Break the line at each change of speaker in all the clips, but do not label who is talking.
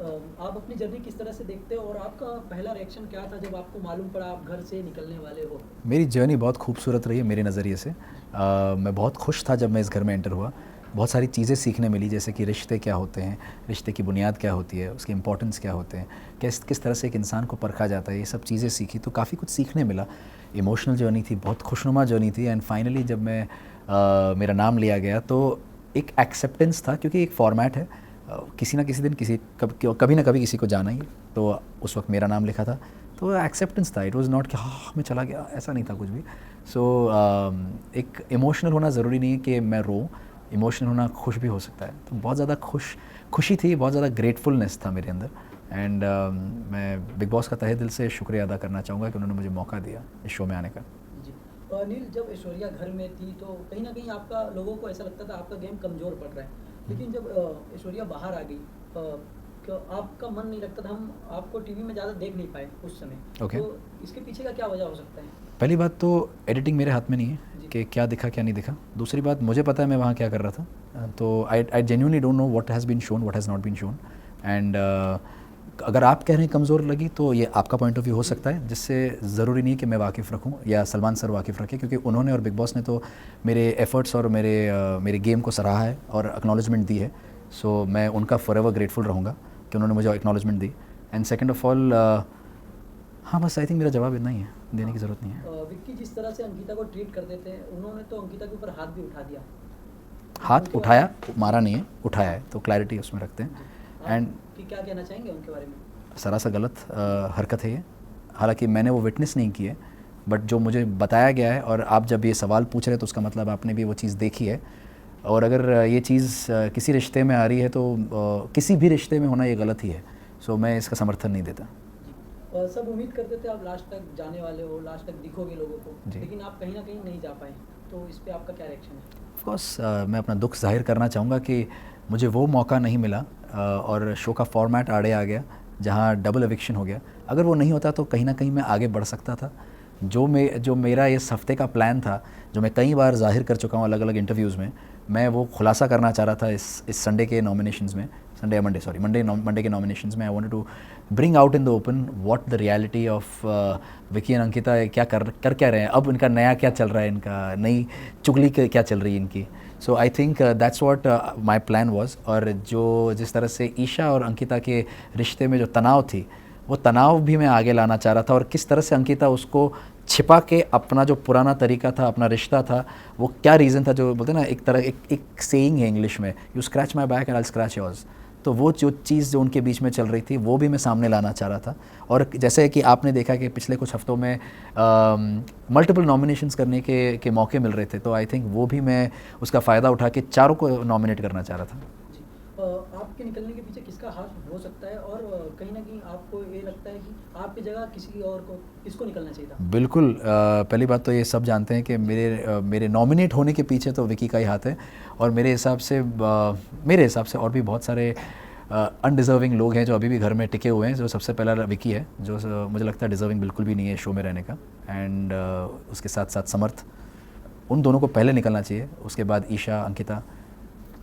आप अपनी जर्नी किस तरह से देखते हो और आपका पहला रिएक्शन क्या था जब आपको मालूम पड़ा आप घर से निकलने वाले हो?
मेरी जर्नी बहुत खूबसूरत रही है मेरे नज़रिए से। मैं बहुत खुश था जब मैं इस घर में एंटर हुआ। बहुत सारी चीज़ें सीखने मिली, जैसे कि रिश्ते क्या होते हैं, रिश्ते की बुनियाद क्या होती है, उसके इंपॉर्टेंस क्या होते हैं, किस तरह से एक इंसान को परखा जाता है, ये सब चीज़ें सीखी तो काफ़ी कुछ सीखने मिला। इमोशनल जर्नी थी, बहुत खुशनुमा जर्नी थी। एंड फाइनली जब मैं मेरा नाम लिया गया तो एक एक्सेप्टेंस था, क्योंकि एक फॉर्मेट है, किसी ना किसी दिन कभी ना कभी किसी को जाना ही है। तो उस वक्त मेरा नाम लिखा था तो एक्सेप्टेंस था। इट वाज नॉट कि हाँ मैं चला गया, ऐसा नहीं था कुछ भी। सो एक इमोशनल होना ज़रूरी नहीं है कि मैं रो, इमोशनल होना खुश भी हो सकता है। तो बहुत ज़्यादा खुशी थी, बहुत ज़्यादा ग्रेटफुलनेस था मेरे अंदर। एंड मैं बिग बॉस का तहे दिल से शुक्रिया अदा करना चाहूँगा कि उन्होंने मुझे मौका दिया इस शो में आने का।
जी। नील, जब ऐश्वर्या घर में थी तो कहीं ना कहीं आपका लोगों को ऐसा लगता था आपका गेम कमज़ोर पड़ रहा है, लेकिन जब ऐश्वर्या बाहर आ गई क्या आपका मन नहीं लगता था? हम आपको टीवी में ज़्यादा देख नहीं पाए उस समय।
ओके।
तो इसके पीछे का क्या वजह हो सकता है?
पहली बात तो एडिटिंग मेरे हाथ में नहीं है
जी।
कि क्या दिखा क्या नहीं दिखा। दूसरी बात, मुझे पता है मैं वहाँ क्या कर रहा था। तो I genuinely don't know what has been shown, what has not been shown. And अगर आप कह रहे हैं कमज़ोर लगी तो ये आपका पॉइंट ऑफ व्यू हो सकता है, जिससे ज़रूरी नहीं कि मैं वाकिफ़ रखूं या सलमान सर वाकिफ़ रखें, क्योंकि उन्होंने और बिग बॉस ने तो मेरे एफ़र्ट्स और मेरे गेम को सराहा है और एक्नॉलेजमेंट दी है। सो मैं उनका फॉरएवर ग्रेटफुल रहूँगा कि उन्होंने मुझे acknowledgement the. And second of all, हाँ बस आई थिंक मेरा जवाब इतना ही है, देने की ज़रूरत नहीं है।
विक्की जिस तरह से अंकिता को ट्रीट करते थे, उन्होंने तो अंकिता के ऊपर हाथ भी उठा दिया।
हाथ
उनके
उठाया,
बारे
मारा नहीं है, उठाया है, तो क्लैरिटी उसमें रखते
में
हैं।
आप
एंड
क्या कहना चाहेंगे उनके बारे में?
सरासर गलत हरकत है ये। हालांकि मैंने वो विटनेस नहीं की है, बट जो मुझे बताया गया है, और आप जब ये सवाल पूछ रहे हैं तो उसका मतलब आपने भी वो चीज़ देखी है। और अगर ये चीज़ किसी रिश्ते में आ रही है तो किसी भी रिश्ते में होना ये गलत ही है। सो मैं इसका समर्थन नहीं देता।
जी। सब उम्मीद करते थे आप लास्ट तक जाने वाले हो, लास्ट तक दिखोगे लोगों को,
जी।
लेकिन आप कहीं ना कहीं नहीं जा पाए। तो इस पे आपका क्या रिएक्शन है?
ऑफ कोर्स मैं अपना दुख जाहिर करना चाहूँगा कि मुझे वो मौका नहीं मिला, और शो का फॉर्मेट आड़े आ गया जहाँ डबल एविक्शन हो गया। अगर वो नहीं होता तो कहीं ना कहीं मैं आगे बढ़ सकता था। जो मेरा इस हफ्ते का प्लान था, जो मैं कई बार जाहिर कर चुका हूँ अलग अलग इंटरव्यूज़ में, मैं वो खुलासा करना चाह रहा था इस संडे के नॉमिनेशंस में, मंडे के नॉमिनेशंस में। I wanted to bring out in the open what the reality of Vicky and Ankita क्या क्या रहे हैं, अब इनका नया क्या चल रहा है, इनका नई चुगली क्या चल रही है इनकी। So I think that's what my plan was. और जिस तरह से ईशा और अंकिता के रिश्ते में जो तनाव थी, वो तनाव भी मैं आगे लाना चाह रहा था, और किस तरह से अंकिता उसको छिपा के अपना जो पुराना तरीका था, अपना रिश्ता था, वो क्या रीज़न था, जो बोलते हैं ना, एक सेइंग है इंग्लिश में, you scratch my back and I scratch yours. तो वो जो चीज़ जो उनके बीच में चल रही थी वो भी मैं सामने लाना चाह रहा था। और जैसे कि आपने देखा कि पिछले कुछ हफ्तों में मल्टीपल नॉमिनेशंस करने के मौके मिल रहे थे, तो आई थिंक वो भी मैं उसका फ़ायदा उठा के चारों को नॉमिनेट करना चाह रहा था।
जी। आपके निकलने के पीछे किसका हाथ हो सकता है, और कहीं ना कहीं आपको ये लगता है कि आपकी जगह किसी और को किसको निकलना चाहिए था?
बिल्कुल, पहली बात तो ये सब जानते हैं कि मेरे नॉमिनेट होने के पीछे तो विकी का ही हाथ है। और मेरे हिसाब से और भी बहुत सारे अनडिज़र्विंग लोग हैं जो अभी भी घर में टिके हुए हैं। जो सबसे पहला विकी है, जो मुझे लगता है डिज़र्विंग बिल्कुल भी नहीं है शो में रहने का। एंड उसके साथ साथ समर्थ, उन दोनों को पहले निकलना चाहिए। उसके बाद Isha, Ankita,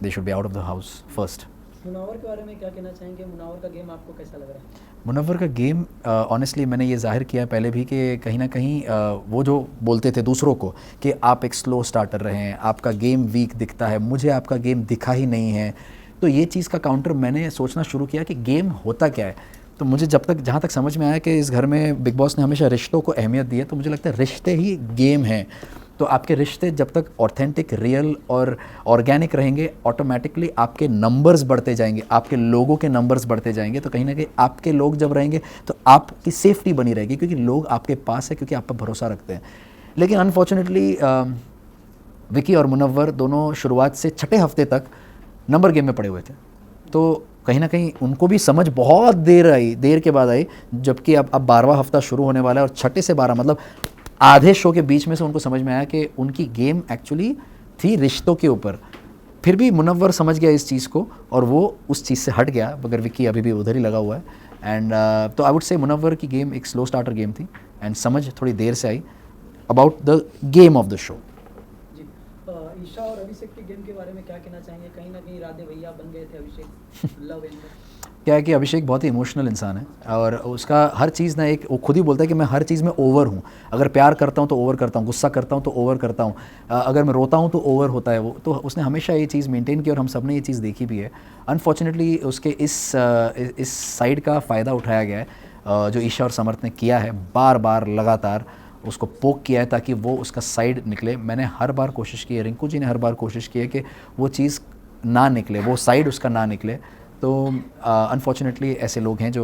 they should be out of the house first.
Munawar के बारे में क्या कहना चाहेंगे? मुनावर का गेम आपको कैसा लग रहा है?
मुनव्वर का गेम, ऑनेस्टली मैंने ये जाहिर किया पहले भी कि कहीं ना कहीं वो जो बोलते थे दूसरों को कि आप एक स्लो स्टार्टर रहे हैं, आपका गेम वीक दिखता है, मुझे आपका गेम दिखा ही नहीं है। तो ये चीज़ का काउंटर मैंने सोचना शुरू किया कि गेम होता क्या है। तो मुझे जहाँ तक समझ में आया कि इस घर में बिग बॉस ने हमेशा रिश्तों को अहमियत दी है, तो मुझे लगता है रिश्ते ही गेम हैं। तो आपके रिश्ते जब तक ऑथेंटिक, रियल और ऑर्गेनिक रहेंगे, ऑटोमेटिकली आपके नंबर्स बढ़ते जाएंगे, आपके लोगों के नंबर्स बढ़ते जाएंगे। तो कहीं ना कहीं आपके लोग जब रहेंगे तो आपकी सेफ्टी बनी रहेगी, क्योंकि लोग आपके पास है, क्योंकि आप पर भरोसा रखते हैं। लेकिन अनफॉर्चुनेटली विकी और मुनव्वर दोनों शुरुआत से छठे हफ्ते तक नंबर गेम में पड़े हुए थे। तो कहीं ना कहीं उनको भी समझ बहुत देर के बाद आई, जबकि अब 12वां हफ्ता शुरू होने वाला है, और छठे से 12 मतलब आधे शो के बीच में से उनको समझ में आया कि उनकी गेम एक्चुअली थी रिश्तों के ऊपर। फिर भी मुनव्वर समझ गया इस चीज़ को, और वो उस चीज़ से हट गया, मगर विक्की अभी भी उधर ही लगा हुआ है। एंड तो आई वुड से मुनव्वर की गेम एक स्लो स्टार्टर गेम थी, एंड समझ थोड़ी देर से आई about the game of the show.
जी। ईशा और अभिषेक के गेम के बारे में क्या कहना चाहेंगे? कहीं ना कहीं राधे भैया बन गए थे अभिषेक लव एंगल।
क्या है कि अभिषेक बहुत ही इमोशनल इंसान है और उसका हर चीज़ ना, एक वो खुद ही बोलता है कि मैं हर चीज़ में ओवर हूँ। अगर प्यार करता हूँ तो ओवर करता हूँ, गुस्सा करता हूँ तो ओवर करता हूँ, अगर मैं रोता हूँ तो ओवर होता है वो। तो उसने हमेशा ये चीज़ मेंटेन की और हम सब ने ये चीज़ देखी भी है। अनफॉर्चुनेटली उसके इस साइड का फ़ायदा उठाया गया है, जो ईशा और समर्थ ने किया है, बार बार लगातार उसको पोक किया है ताकि वो उसका साइड निकले। मैंने हर बार कोशिश की है, रिंकू जी ने हर बार कोशिश की है कि वो चीज़ ना निकले, वो साइड उसका ना निकले। तो अनफॉर्चुनेटली ऐसे लोग हैं जो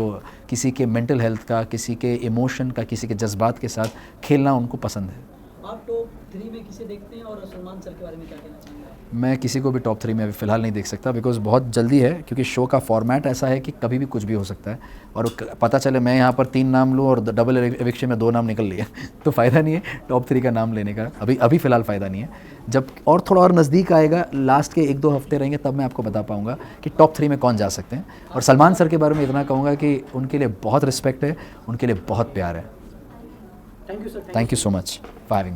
किसी के मेंटल हेल्थ का, किसी के इमोशन का, किसी के जज्बात के साथ खेलना उनको पसंद है।
आप टॉप 3 में किसे देखते हैं और सलमान सर के बारे में क्या कहना चाहेंगे आप?
मैं किसी को भी टॉप 3 में अभी फ़िलहाल नहीं देख सकता, बिकॉज़ बहुत जल्दी है, क्योंकि शो का फॉर्मेट ऐसा है कि कभी भी कुछ भी हो सकता है। और पता चले मैं यहाँ पर 3 नाम लूँ और डबल एविक्शन में 2 नाम निकल लिए तो फ़ायदा नहीं है टॉप 3 का नाम लेने का, अभी फ़िलहाल फ़ायदा नहीं है। जब और थोड़ा और नज़दीक आएगा, लास्ट के 1-2 हफ्ते रहेंगे, तब मैं आपको बता पाऊँगा कि टॉप 3 में कौन जा सकते हैं। और सलमान सर के बारे में इतना कहूँगा कि उनके लिए बहुत रिस्पेक्ट है, उनके लिए बहुत प्यार है।
Thank you sir.
Thank you so much for having me.